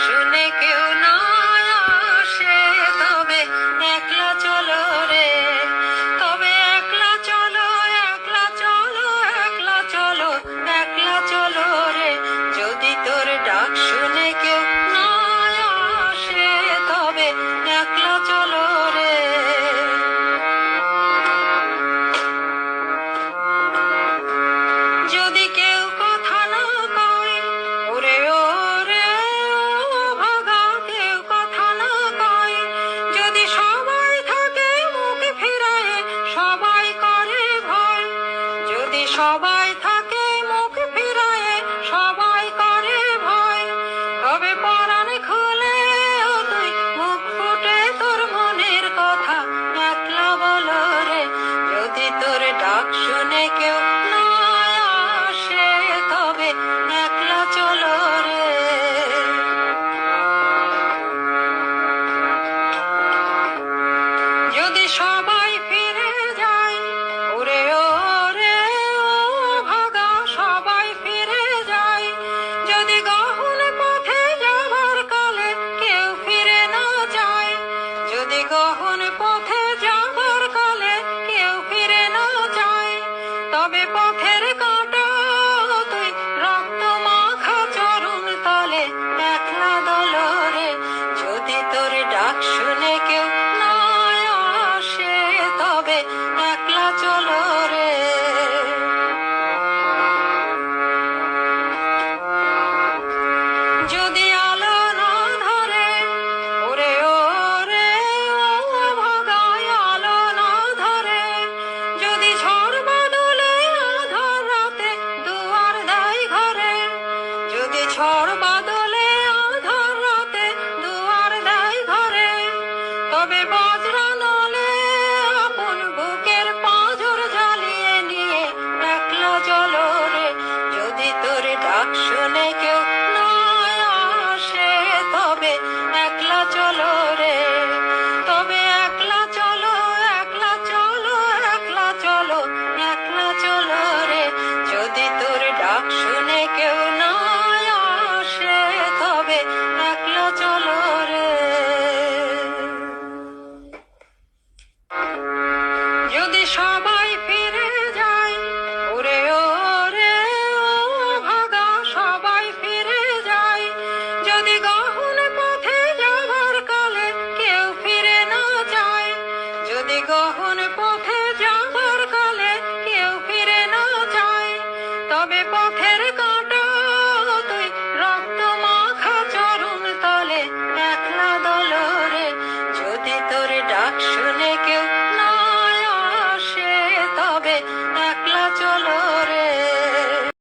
শুনে কেউ না আসে, তবে একলা চলো রে, তবে একলা চলো, একলা চলো, একলা চলো, একলা চলো রে। যদি তোর ডাক শুনে কেউ না আসে, তবে একলা চলো রে। যদি কেউ কথা না কয়, ওরে ওরে ও ভাগা, কেউ কথা না কয়, যদি সবাই থাকে মুখ ফিরায়ে, সবাই করে ভয়, যদি সবাই থাকে মুখ ফিরায়ে, সবাই করে ভয়, তবে পরাণ খুলে ও তুই মুখ ফুটে তোর মনের কথা একলা বলো রে। যদি তোর ডাক শুনে কেউ না আসে, তবে একলা চলো রে। যদি সবাই ফিরে যায়, ওরে ওরে ও ভাগা, সবাই ফিরে যায়, যদি গহন পথে যাবার কালে কেউ ফিরে না যায়, যদি গহন পথে যাবার কালে কেউ ফিরে না যায়, তবে পথের কাঁটা তুই রক্ত মাখা চরণ তলে একলা দলো রে। যদি তোর ডাক শুনে কেউ না আসে, তবে একলা চলো রে। যদি আলো না ধরে, ওরে ওরে ও ভাগায় আলো না ধরে, যদি ঝড় বাদলে আধার রাতে দুয়ার দেয় ঘরে, যদি ঝড় বাদলে আধার রাতে দুয়ার দেয় ঘরে, তবে বজ্রা নলে আপন বুকের পাঁজর জ্বালিয়ে নিয়ে একলা চলো রে। যদি তোর ডাক শুনে কেউ না আসে, তবে একলা চলো রে, তবে একলা চলো, একলা চলো, একলা চলো, একলা চলো রে। যদি তোর ডাক শুনে কেউ না আসে, তবে একলা চলো রে। যদি সবাই ফিরে যায়, ওরে ওরে ও ভাগা, সবাই ফিরে যায়, যদি গহন পথে যাবার কালে কেউ ফিরে না যায়, যদি গহন পথে যাবার কালে কেউ ফিরে না যায়, তবে পথের কাঁটা তুই রক্ত মাখা চরণ তলে একলা দলো রে। যদি তোর ডাক শুনে কেউ না আসে, তবে একলা চলো